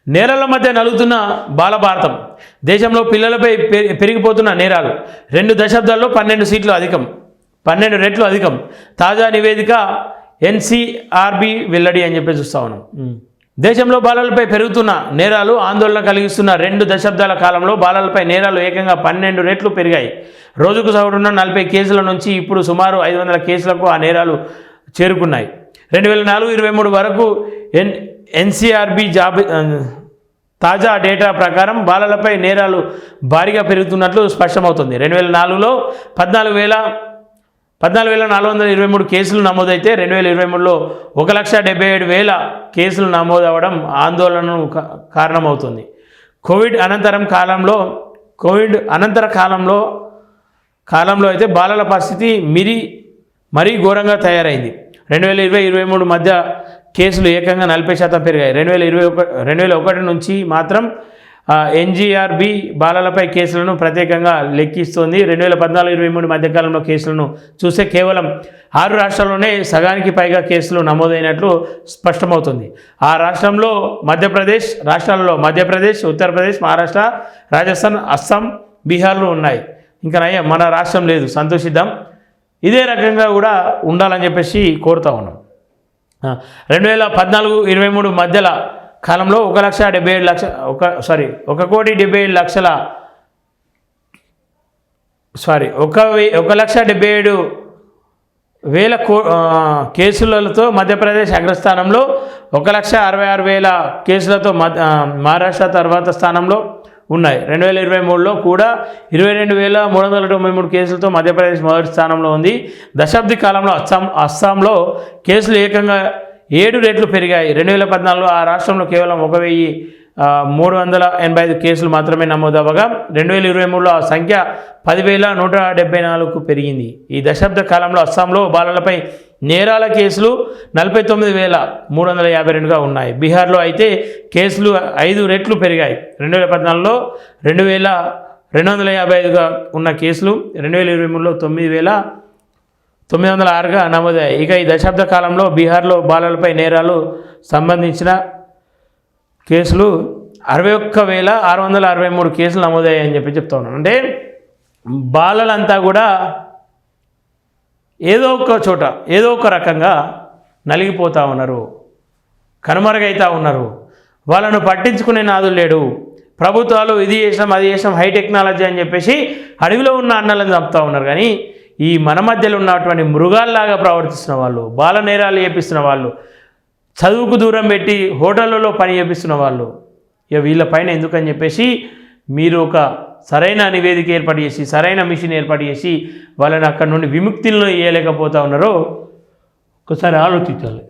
నేరాల మధ్య నలుగుతున్న బాలభారతం. దేశంలో పిల్లలపై పెరిగిపోతున్న నేరాలు. 2 దశాబ్దాల్లో 12 సీట్లు అధికం, 12 రెట్లు అధికం. తాజా నివేదిక ఎన్సీఆర్బీ వెల్లడి అని చెప్పి చూస్తా ఉన్నాం. దేశంలో బాలలపై పెరుగుతున్న నేరాలు ఆందోళన కలిగిస్తున్న 2 దశాబ్దాల కాలంలో బాలలపై నేరాలు ఏకంగా 12 రెట్లు పెరిగాయి. రోజుకు సగటున 40 కేసుల నుంచి ఇప్పుడు సుమారు 500 కేసులకు ఆ నేరాలు చేరుకున్నాయి. 2024-23 వరకు ఎన్సీఆర్బీ తాజా డేటా ప్రకారం బాలలపై నేరాలు భారీగా పెరుగుతున్నట్లు స్పష్టమవుతుంది. 2004లో 14,423 కేసులు నమోదైతే 2023లో 1,77,000 కేసులు నమోదవడం ఆందోళనకు కారణమవుతుంది. కోవిడ్ అనంతర కాలంలో అయితే బాలల పరిస్థితి మరీ ఘోరంగా తయారైంది. 2020-23 మధ్య కేసులు ఏకంగా 40% పెరిగాయి. 2001 నుంచి మాత్రం ఎన్జీఆర్బీ బాలలపై కేసులను ప్రత్యేకంగా లెక్కిస్తోంది. 2014-23 మధ్యకాలంలో కేసులను చూస్తే కేవలం 6 రాష్ట్రాల్లోనే సగానికి పైగా కేసులు నమోదైనట్లు స్పష్టమవుతుంది. ఆ రాష్ట్రాల్లో మధ్యప్రదేశ్, ఉత్తరప్రదేశ్, మహారాష్ట్ర, రాజస్థాన్, అస్సాం, బీహార్లు ఉన్నాయి. ఇంకా నయ్యా మన రాష్ట్రం లేదు, సంతోషిద్దాం. ఇదే రకంగా కూడా ఉండాలని చెప్పేసి కోరుతా ఉన్నాం. 2014-23 మధ్యల కాలంలో 1,77,000 కేసులతో మధ్యప్రదేశ్ అగ్రస్థానంలో, 1,66,000 కేసులతో మహారాష్ట్ర తర్వాత స్థానంలో ఉన్నాయి. 2023లో కూడా 22,393 కేసులతో మధ్యప్రదేశ్ మొదటి స్థానంలో ఉంది. దశాబ్ది కాలంలో అస్సాంలో కేసులు ఏకంగా 7 రెట్లు పెరిగాయి. 2014లో ఆ రాష్ట్రంలో కేవలం 1,385 కేసులు మాత్రమే నమోదవగా 2023లో ఆ సంఖ్య 10,174కు పెరిగింది. ఈ దశాబ్ద కాలంలో అస్సాంలో బాలలపై నేరాల కేసులు 49,352గా ఉన్నాయి. బీహార్లో అయితే కేసులు 5 రెట్లు పెరిగాయి. 2014లో 2,255గా ఉన్న కేసులు 2023లో 9,906గా నమోదయ్యాయి. ఇక ఈ దశాబ్ద కాలంలో బీహార్లో బాలలపై నేరాలు సంబంధించిన కేసులు 61,663 కేసులు నమోదయ్యాయని చెప్తా ఉన్నాను. అంటే బాలలంతా కూడా ఏదో ఒక చోట ఏదో ఒక రకంగా నలిగిపోతూ ఉన్నారు, కనుమరుగైతూ ఉన్నారు. వాళ్ళను పట్టించుకునే నాదులు లేడు. ప్రభుత్వాలు ఇది చేసాం అది చేసాం హై టెక్నాలజీ అని చెప్పేసి అడవిలో ఉన్న అన్నలను చంపుతూ ఉన్నారు. కానీ ఈ మన మధ్యలో ఉన్నటువంటి మృగాల్లాగా ప్రవర్తిస్తున్న వాళ్ళు, బాల నేరాలు చేపిస్తున్న వాళ్ళు, చదువుకు దూరం పెట్టి హోటళ్ళలో పని చేపిస్తున్న వాళ్ళు, ఇక వీళ్ళపైన ఎందుకని చెప్పేసి మీరు ఒక సరైన నివేదిక ఏర్పాటు చేసి సరైన మిషన్ ఏర్పాటు చేసి వాళ్ళని అక్కడ నుండి విముక్తులను ఇవ్వలేకపోతా ఉన్నారో ఒకసారి ఆలోచించాలి.